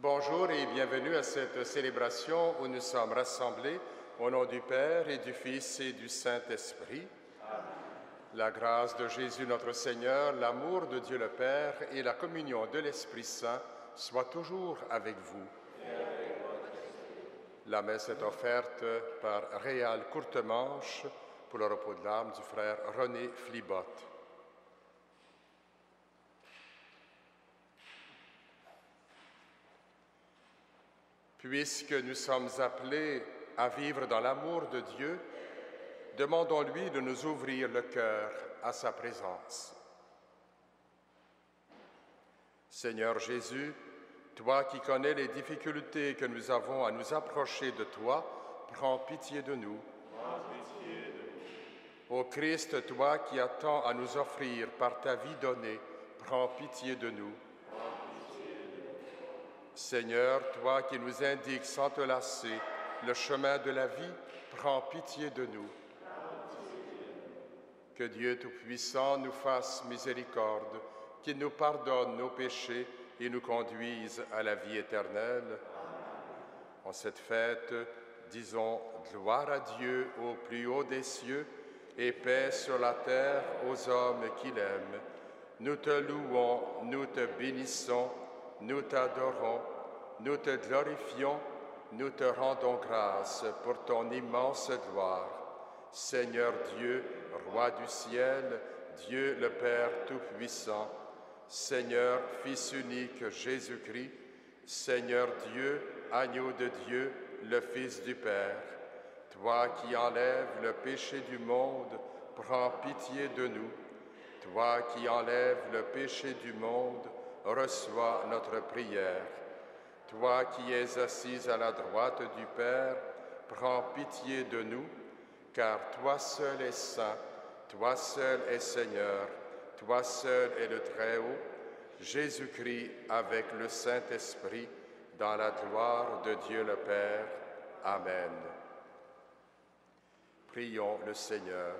Bonjour et bienvenue à cette célébration où nous sommes rassemblés au nom du Père et du Fils et du Saint-Esprit. La grâce de Jésus notre Seigneur, l'amour de Dieu le Père et la communion de l'Esprit Saint soient toujours avec vous. La messe est offerte par Réal Courtemanche pour le repos de l'âme du frère René Flibot. Puisque nous sommes appelés à vivre dans l'amour de Dieu, demandons-lui de nous ouvrir le cœur à sa présence. Seigneur Jésus, toi qui connais les difficultés que nous avons à nous approcher de toi, prends pitié de nous. Ô Christ, toi qui as tant à nous offrir par ta vie donnée, prends pitié de nous. Seigneur, toi qui nous indiques sans te lasser le chemin de la vie, prends pitié de nous. Que Dieu Tout-Puissant nous fasse miséricorde, qu'il nous pardonne nos péchés et nous conduise à la vie éternelle. En cette fête, disons gloire à Dieu au plus haut des cieux et paix sur la terre aux hommes qui l'aiment. Nous te louons, nous te bénissons, nous t'adorons, nous te glorifions, nous te rendons grâce pour ton immense gloire. Seigneur Dieu, Roi du ciel, Dieu le Père Tout-Puissant, Seigneur Fils unique Jésus-Christ, Seigneur Dieu, Agneau de Dieu, le Fils du Père, toi qui enlèves le péché du monde, prends pitié de nous. Toi qui enlèves le péché du monde, reçois notre prière. Toi qui es assise à la droite du Père, prends pitié de nous, car toi seul es saint, toi seul es Seigneur, toi seul es le Très-Haut, Jésus-Christ avec le Saint-Esprit, dans la gloire de Dieu le Père. Amen. Prions le Seigneur.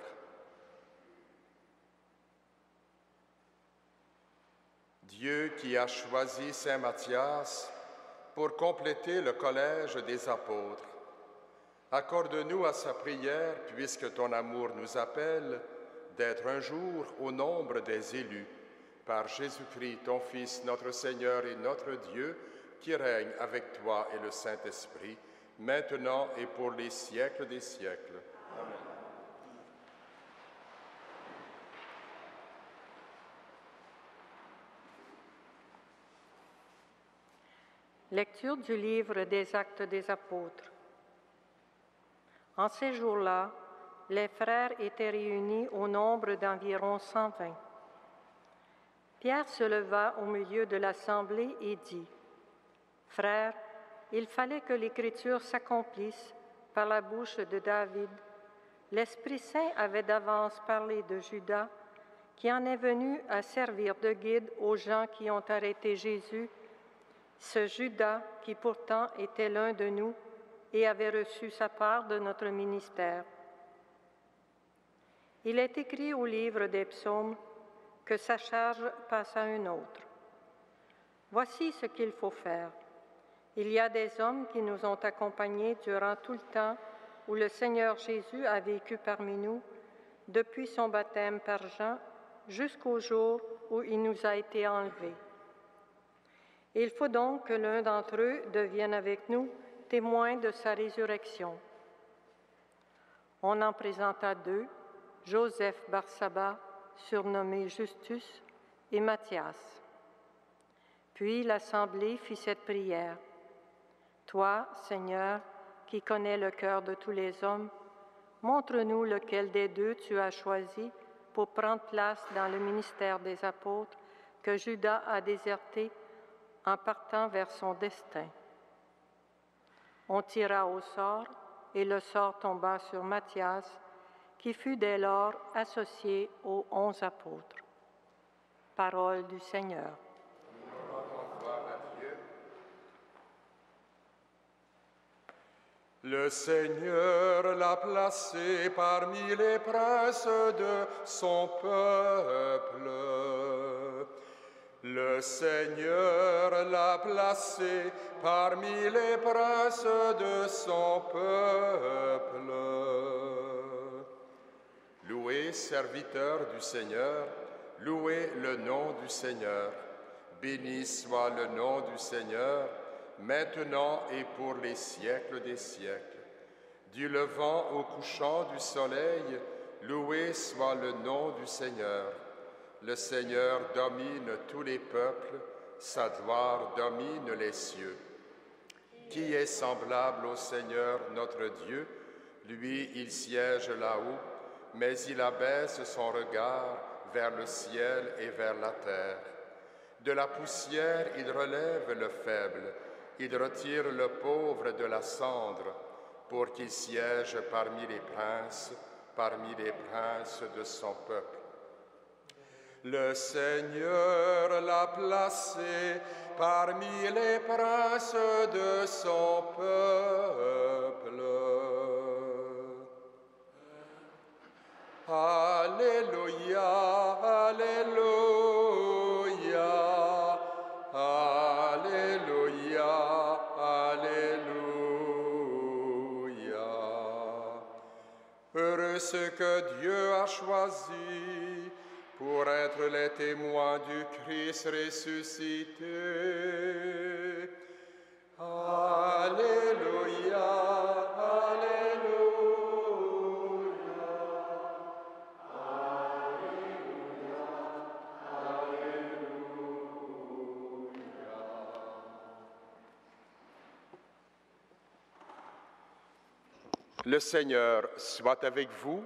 Dieu qui a choisi Saint Matthias pour compléter le collège des apôtres, accorde-nous à sa prière, puisque ton amour nous appelle, d'être un jour au nombre des élus, par Jésus-Christ, ton Fils, notre Seigneur et notre Dieu, qui règne avec toi et le Saint-Esprit, maintenant et pour les siècles des siècles. Amen. Lecture du livre des Actes des Apôtres. En ces jours-là, les frères étaient réunis au nombre d'environ 120. Pierre se leva au milieu de l'assemblée et dit : « Frères, il fallait que l'Écriture s'accomplisse par la bouche de David. L'Esprit Saint avait d'avance parlé de Judas, qui en est venu à servir de guide aux gens qui ont arrêté Jésus, ce Judas qui pourtant était l'un de nous et avait reçu sa part de notre ministère. Il est écrit au livre des psaumes que sa charge passe à un autre. Voici ce qu'il faut faire. Il y a des hommes qui nous ont accompagnés durant tout le temps où le Seigneur Jésus a vécu parmi nous, depuis son baptême par Jean jusqu'au jour où il nous a été enlevé. Il faut donc que l'un d'entre eux devienne avec nous témoin de sa résurrection. On en présenta deux, Joseph Barsaba, surnommé Justus, et Matthias. Puis l'Assemblée fit cette prière. Toi, Seigneur, qui connais le cœur de tous les hommes, montre-nous lequel des deux tu as choisi pour prendre place dans le ministère des apôtres que Judas a déserté en partant vers son destin. On tira au sort, et le sort tomba sur Matthias, qui fut dès lors associé aux 11 apôtres. Parole du Seigneur. Le Seigneur l'a placé parmi les princes de son peuple. Le Seigneur l'a placé parmi les princes de son peuple. Louez, serviteurs du Seigneur, louez le nom du Seigneur. Béni soit le nom du Seigneur, maintenant et pour les siècles des siècles. Du levant au couchant du soleil, loué soit le nom du Seigneur. Le Seigneur domine tous les peuples, sa gloire domine les cieux. Qui est semblable au Seigneur notre Dieu? Lui, il siège là-haut, mais il abaisse son regard vers le ciel et vers la terre. De la poussière, il relève le faible, il retire le pauvre de la cendre, pour qu'il siège parmi les princes de son peuple. Le Seigneur l'a placé parmi les princes de son peuple. Alléluia, Alléluia, Alléluia, Alléluia. Heureux ceux que Dieu a choisis pour être les témoins du Christ ressuscité. Alléluia, Alléluia, Alléluia, Alléluia. Le Seigneur soit avec vous.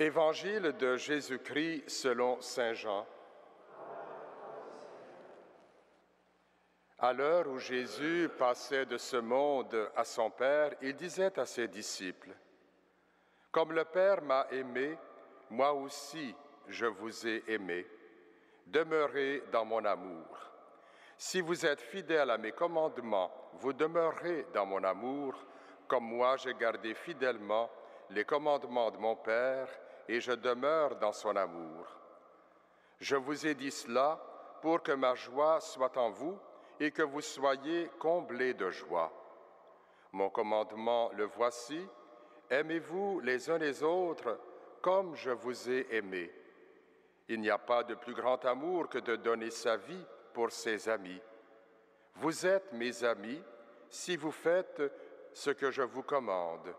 Évangile de Jésus-Christ selon saint Jean. À l'heure où Jésus passait de ce monde à son Père, il disait à ses disciples, « Comme le Père m'a aimé, moi aussi je vous ai aimé. Demeurez dans mon amour. Si vous êtes fidèles à mes commandements, vous demeurerez dans mon amour, comme moi j'ai gardé fidèlement les commandements de mon Père, et je demeure dans son amour. Je vous ai dit cela pour que ma joie soit en vous et que vous soyez comblés de joie. Mon commandement, le voici, aimez-vous les uns les autres comme je vous ai aimés. Il n'y a pas de plus grand amour que de donner sa vie pour ses amis. Vous êtes mes amis si vous faites ce que je vous commande.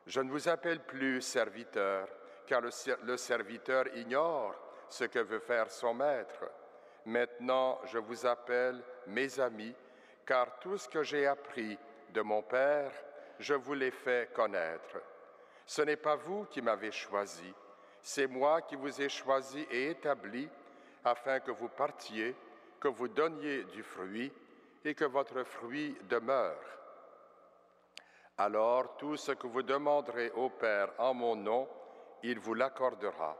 Je ne vous appelle plus serviteur, car le serviteur ignore ce que veut faire son maître. Maintenant, je vous appelle mes amis, car tout ce que j'ai appris de mon Père, je vous l'ai fait connaître. Ce n'est pas vous qui m'avez choisi, c'est moi qui vous ai choisi et établi, afin que vous partiez, que vous donniez du fruit et que votre fruit demeure. Alors tout ce que vous demanderez au Père en mon nom, il vous l'accordera.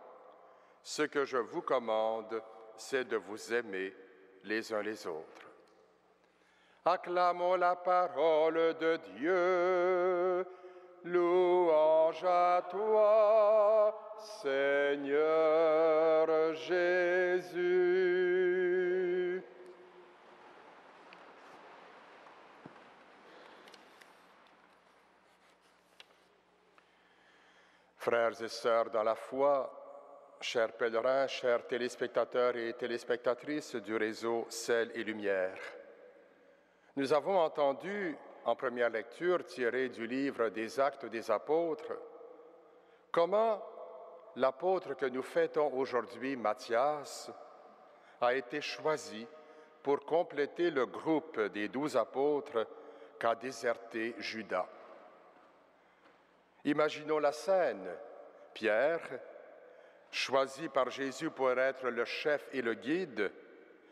Ce que je vous commande, c'est de vous aimer les uns les autres. Acclamons la parole de Dieu. Louange à toi, Seigneur Jésus. Frères et sœurs dans la foi, chers pèlerins, chers téléspectateurs et téléspectatrices du réseau Sel et Lumière, nous avons entendu en première lecture tirée du livre des Actes des Apôtres comment l'apôtre que nous fêtons aujourd'hui, Matthias, a été choisi pour compléter le groupe des 12 apôtres qu'a déserté Judas. Imaginons la scène. Pierre, choisi par Jésus pour être le chef et le guide,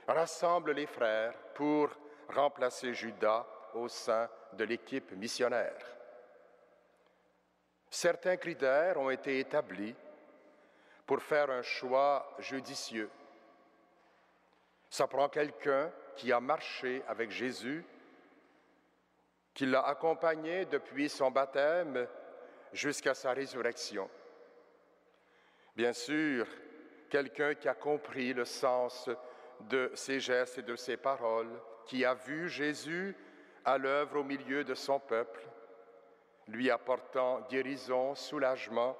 rassemble les frères pour remplacer Judas au sein de l'équipe missionnaire. Certains critères ont été établis pour faire un choix judicieux. Ça prend quelqu'un qui a marché avec Jésus, qui l'a accompagné depuis son baptême jusqu'à sa résurrection. Bien sûr, quelqu'un qui a compris le sens de ses gestes et de ses paroles, qui a vu Jésus à l'œuvre au milieu de son peuple, lui apportant guérison, soulagement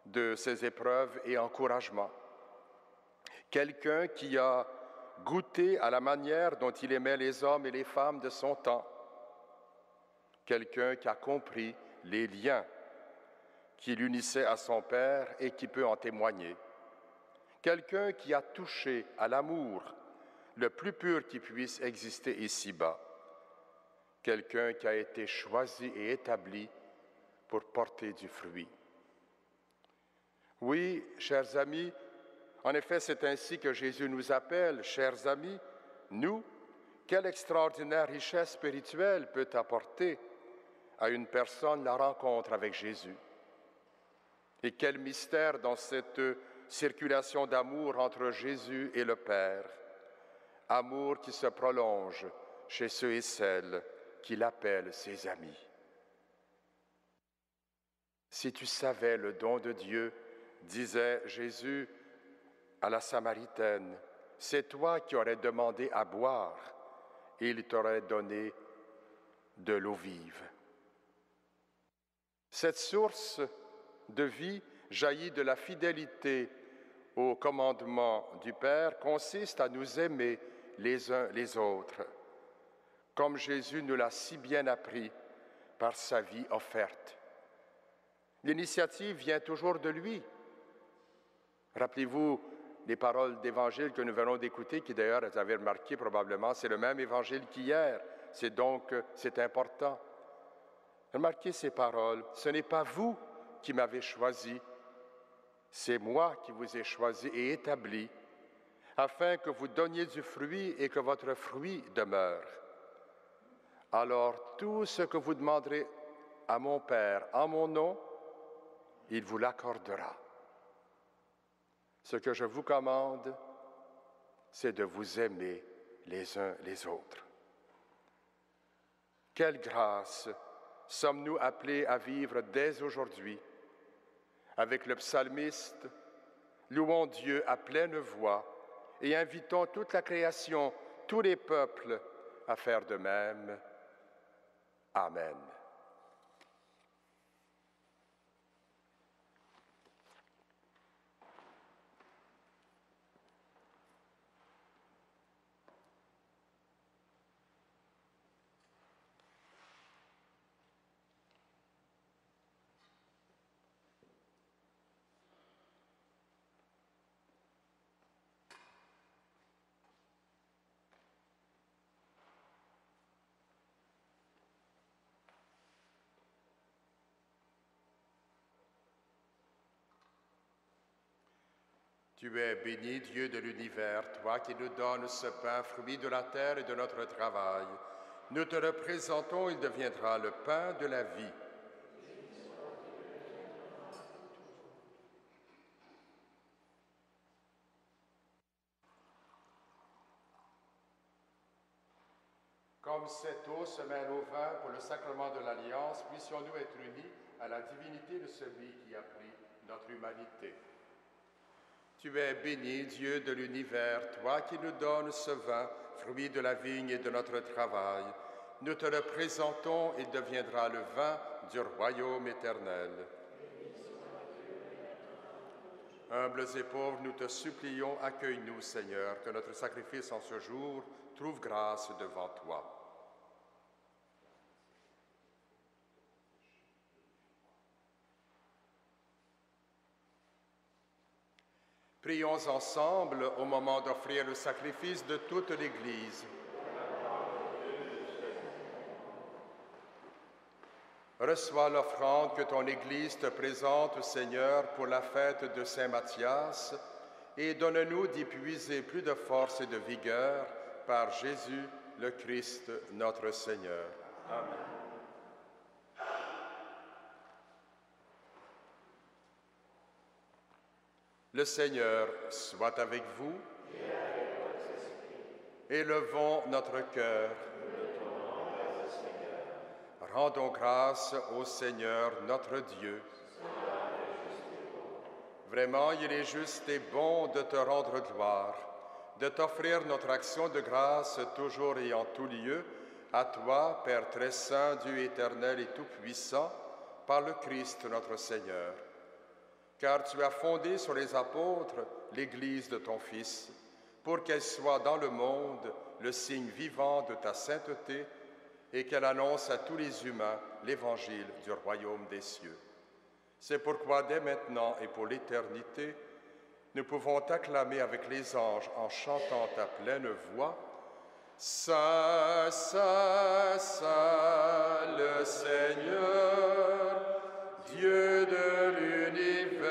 de ses épreuves et encouragement. Quelqu'un qui a goûté à la manière dont il aimait les hommes et les femmes de son temps. Quelqu'un qui a compris les liens qui l'unissaient à son Père et qui peut en témoigner. Quelqu'un qui a touché à l'amour le plus pur qui puisse exister ici-bas. Quelqu'un qui a été choisi et établi pour porter du fruit. Oui, chers amis, en effet, c'est ainsi que Jésus nous appelle, chers amis, nous, quelle extraordinaire richesse spirituelle peut apporter à une personne la rencontre avec Jésus. Et quel mystère dans cette circulation d'amour entre Jésus et le Père, amour qui se prolonge chez ceux et celles qui l'appellent ses amis. Si tu savais le don de Dieu, disait Jésus à la Samaritaine, c'est toi qui aurais demandé à boire et il t'aurait donné de l'eau vive. Cette source de vie jaillit de la fidélité au commandement du Père, consiste à nous aimer les uns les autres, comme Jésus nous l'a si bien appris par sa vie offerte. L'initiative vient toujours de lui. Rappelez-vous les paroles d'évangile que nous venons d'écouter, qui d'ailleurs, vous avez remarqué probablement, c'est le même évangile qu'hier. C'est important. Remarquez ces paroles. Ce n'est pas vous qui m'avez choisi, c'est moi qui vous ai choisi et établi, afin que vous donniez du fruit et que votre fruit demeure. Alors, tout ce que vous demanderez à mon Père en mon nom, il vous l'accordera. Ce que je vous commande, c'est de vous aimer les uns les autres. Quelle grâce sommes-nous appelés à vivre dès aujourd'hui. Avec le psalmiste, louons Dieu à pleine voix et invitons toute la création, tous les peuples à faire de même. Amen. Tu es béni, Dieu de l'univers, toi qui nous donnes ce pain, fruit de la terre et de notre travail. Nous te le présentons, il deviendra le pain de la vie. Comme cette eau se mêle au vin pour le sacrement de l'Alliance, puissions-nous être unis à la divinité de celui qui a pris notre humanité. Tu es béni, Dieu de l'univers, toi qui nous donnes ce vin, fruit de la vigne et de notre travail. Nous te le présentons, il deviendra le vin du royaume éternel. Humbles et pauvres, nous te supplions, accueille-nous, Seigneur, que notre sacrifice en ce jour trouve grâce devant toi. Prions ensemble au moment d'offrir le sacrifice de toute l'Église. Reçois l'offrande que ton Église te présente, Seigneur, pour la fête de Saint Matthias, et donne-nous d'y puiser plus de force et de vigueur par Jésus, le Christ, notre Seigneur. Amen. Le Seigneur soit avec vous. Élevons notre cœur. Rendons grâce au Seigneur notre Dieu. Vraiment, il est juste et bon de te rendre gloire, de t'offrir notre action de grâce toujours et en tout lieu, à toi, Père très saint, Dieu éternel et tout-puissant, par le Christ notre Seigneur. Car tu as fondé sur les apôtres l'Église de ton Fils, pour qu'elle soit dans le monde le signe vivant de ta sainteté et qu'elle annonce à tous les humains l'évangile du royaume des cieux. C'est pourquoi dès maintenant et pour l'éternité, nous pouvons t'acclamer avec les anges en chantant à pleine voix « Saint, Saint, Saint, le Seigneur, Dieu de l'univers,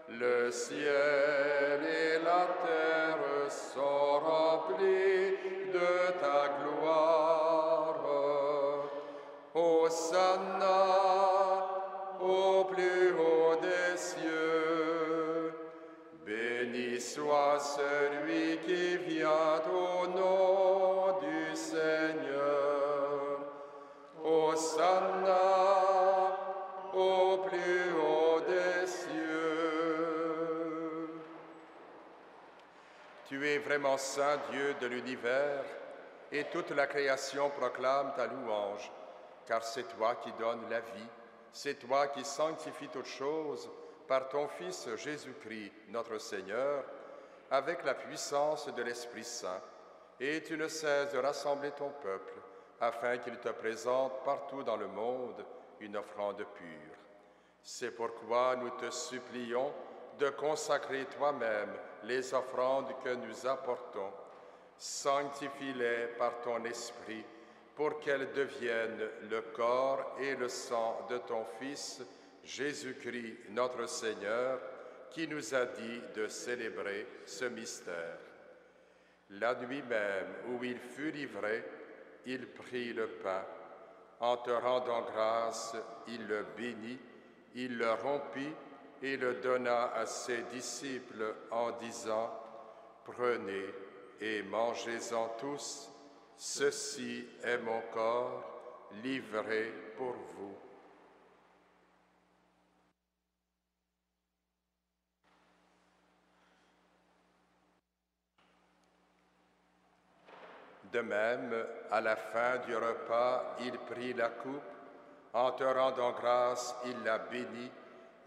le ciel et la terre sont remplis de ta gloire. Hosanna au plus haut des cieux. Béni soit celui qui vient au nom du Seigneur. Hosanna au plus haut des cieux. Tu es vraiment saint Dieu de l'univers, et toute la création proclame ta louange, car c'est toi qui donnes la vie, c'est toi qui sanctifies toutes choses par ton Fils Jésus-Christ, notre Seigneur, avec la puissance de l'Esprit Saint, et tu ne cesses de rassembler ton peuple, afin qu'il te présente partout dans le monde une offrande pure. C'est pourquoi nous te supplions de consacrer toi-même les offrandes que nous apportons. Sanctifie-les par ton Esprit, pour qu'elles deviennent le corps et le sang de ton Fils, Jésus-Christ, notre Seigneur, qui nous a dit de célébrer ce mystère. La nuit même où il fut livré, il prit le pain. En te rendant grâce, il le bénit, il le rompit et le donna à ses disciples en disant « Prenez et mangez-en tous, ceci est mon corps livré pour vous. » De même, à la fin du repas, il prit la coupe. En te rendant grâce, il la bénit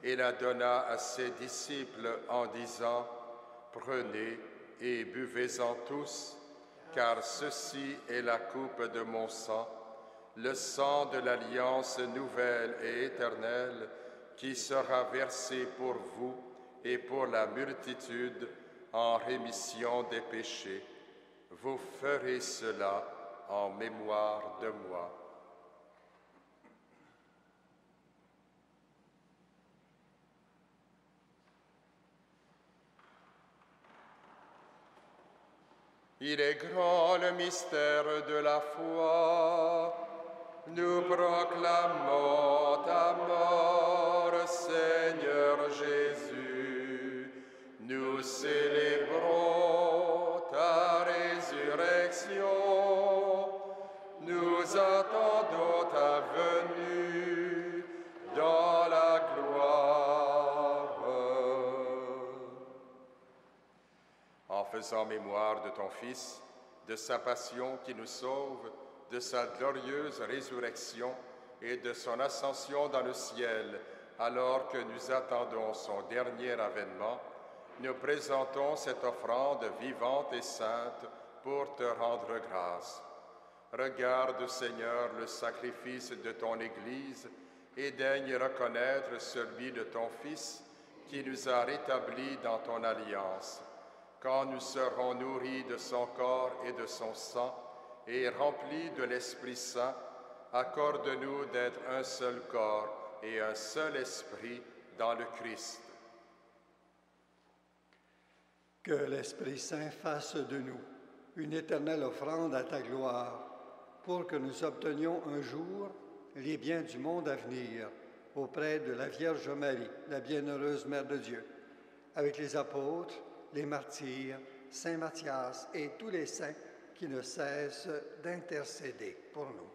et la donna à ses disciples en disant « Prenez et buvez-en tous, car ceci est la coupe de mon sang, le sang de l'alliance nouvelle et éternelle qui sera versé pour vous et pour la multitude en rémission des péchés. Vous ferez cela en mémoire de moi. » Il est grand le mystère de la foi. Nous proclamons ta mort, Seigneur Jésus. Nous célébrons ta résurrection. Nous attendons ta venue dans la gloire. En faisant mémoire de ton Fils, de sa passion qui nous sauve, de sa glorieuse résurrection et de son ascension dans le ciel, alors que nous attendons son dernier avènement, nous présentons cette offrande vivante et sainte pour te rendre grâce. Regarde, Seigneur, le sacrifice de ton Église et daigne reconnaître celui de ton Fils qui nous a rétablis dans ton alliance. Quand nous serons nourris de son corps et de son sang et remplis de l'Esprit Saint, accorde-nous d'être un seul corps et un seul esprit dans le Christ. Que l'Esprit Saint fasse de nous une éternelle offrande à ta gloire, pour que nous obtenions un jour les biens du monde à venir auprès de la Vierge Marie, la bienheureuse Mère de Dieu, avec les apôtres, les martyrs, Saint Matthias et tous les saints qui ne cessent d'intercéder pour nous.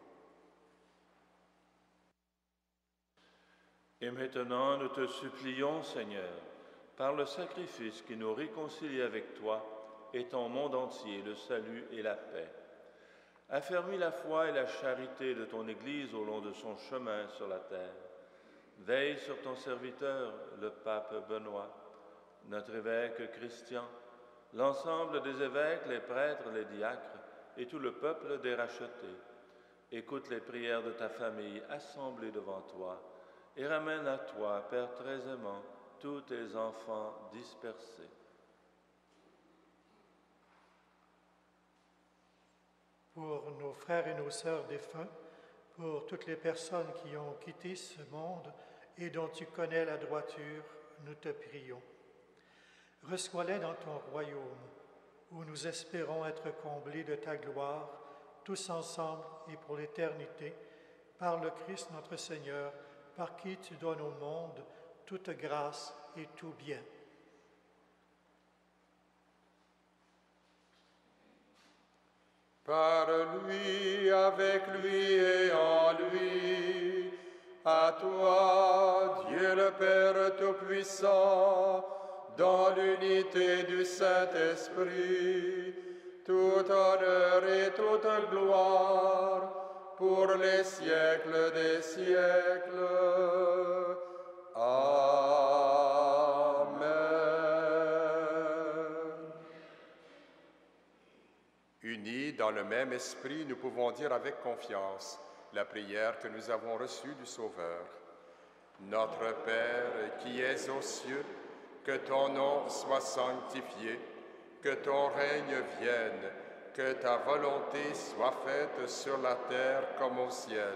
Et maintenant, nous te supplions, Seigneur, par le sacrifice qui nous réconcilie avec toi et ton monde entier, le salut et la paix. Affermis la foi et la charité de ton Église au long de son chemin sur la terre. Veille sur ton serviteur, le pape Benoît, notre évêque Christian, l'ensemble des évêques, les prêtres, les diacres et tout le peuple des rachetés. Écoute les prières de ta famille assemblée devant toi et ramène à toi, Père très aimant, tous tes enfants dispersés. Pour nos frères et nos sœurs défunts, pour toutes les personnes qui ont quitté ce monde et dont tu connais la droiture, nous te prions. Reçois-les dans ton royaume, où nous espérons être comblés de ta gloire, tous ensemble et pour l'éternité, par le Christ notre Seigneur, par qui tu donnes au monde toute grâce et tout bien. Par lui, avec lui et en lui, à toi, Dieu le Père Tout-Puissant, dans l'unité du Saint-Esprit, tout honneur et toute gloire pour les siècles des siècles. Amen. Unis dans le même esprit, nous pouvons dire avec confiance la prière que nous avons reçue du Sauveur. Notre Père qui es aux cieux, que ton nom soit sanctifié, que ton règne vienne, que ta volonté soit faite sur la terre comme au ciel.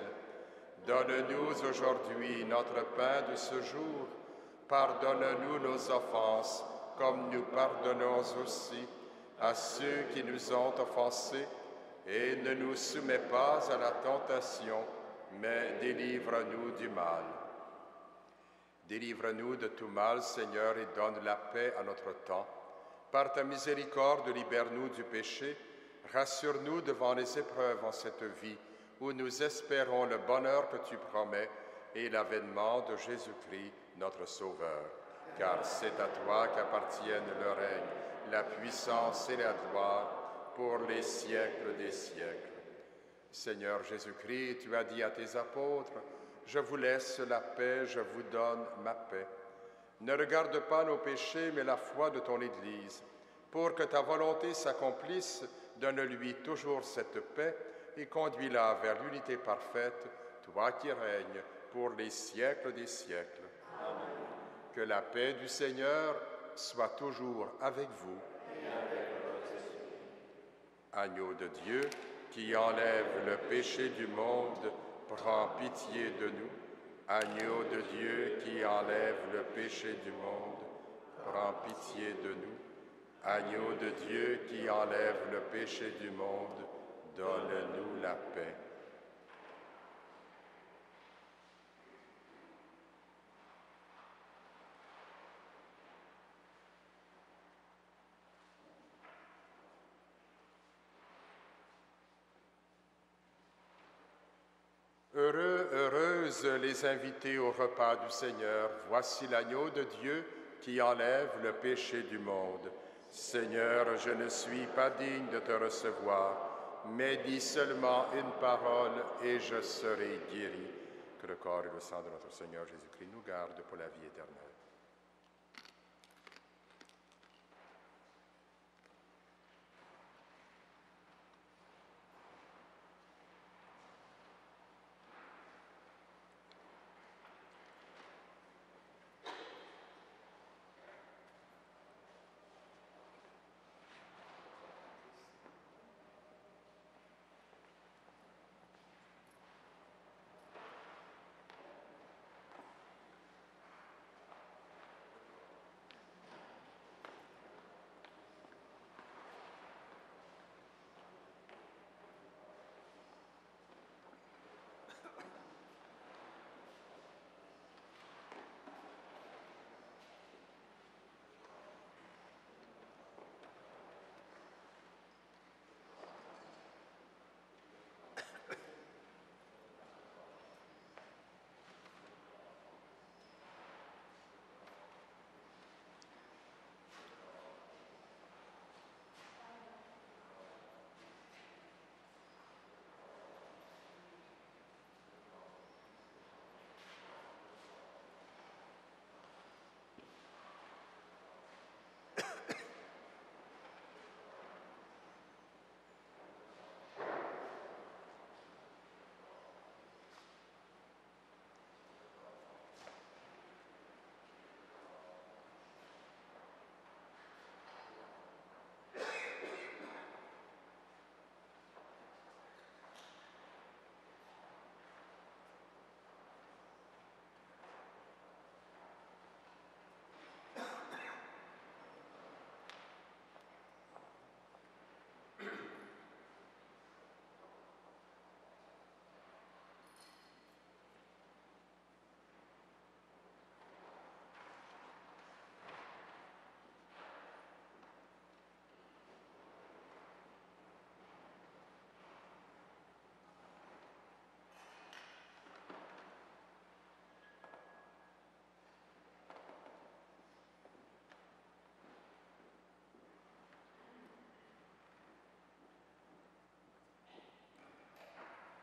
Donne-nous aujourd'hui notre pain de ce jour. Pardonne-nous nos offenses, comme nous pardonnons aussi à ceux qui nous ont offensés, et ne nous soumets pas à la tentation, mais délivre-nous du mal. Délivre-nous de tout mal, Seigneur, et donne la paix à notre temps. Par ta miséricorde, libère-nous du péché, rassure-nous devant les épreuves en cette vie, où nous espérons le bonheur que tu promets et l'avènement de Jésus-Christ, notre Sauveur. Car c'est à toi qu'appartiennent le règne, la puissance et la gloire pour les siècles des siècles. Seigneur Jésus-Christ, tu as dit à tes apôtres, « Je vous laisse la paix, je vous donne ma paix. » Ne regarde pas nos péchés, mais la foi de ton Église. Pour que ta volonté s'accomplisse, donne-lui toujours cette paix et conduis-la vers l'unité parfaite, toi qui règnes pour les siècles des siècles. Amen. Que la paix du Seigneur soit toujours avec vous. Et avec votre esprit. Agneau de Dieu, qui enlève le péché du monde, prends pitié de nous. Agneau de Dieu qui enlève le péché du monde, prends pitié de nous. Agneau de Dieu qui enlève le péché du monde, donne-nous la paix. Heureux, heureuses les invités au repas du Seigneur. Voici l'agneau de Dieu qui enlève le péché du monde. Seigneur, je ne suis pas digne de te recevoir, mais dis seulement une parole et je serai guéri. Que le corps et le sang de notre Seigneur Jésus-Christ nous gardent pour la vie éternelle.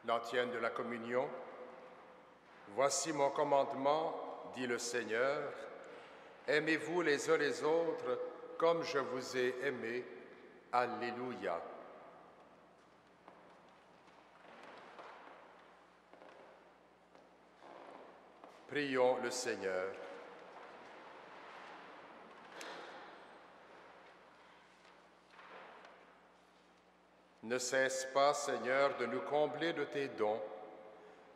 l'antienne de la communion. Voici mon commandement, dit le Seigneur. Aimez-vous les uns les autres comme je vous ai aimés. Alléluia. Prions le Seigneur. Ne cesse pas, Seigneur, de nous combler de tes dons.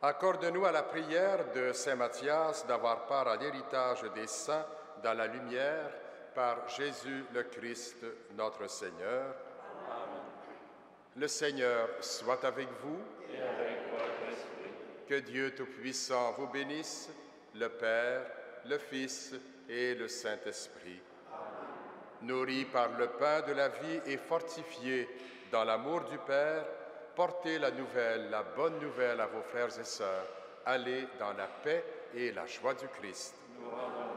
Accorde-nous à la prière de Saint Matthias d'avoir part à l'héritage des saints dans la lumière par Jésus le Christ, notre Seigneur. Amen. Le Seigneur soit avec vous. Et avec votre esprit. Que Dieu Tout-Puissant vous bénisse, le Père, le Fils et le Saint-Esprit. Nourris par le pain de la vie et fortifiés dans l'amour du Père, portez la bonne nouvelle à vos frères et sœurs. Allez dans la paix et la joie du Christ. Nous rendons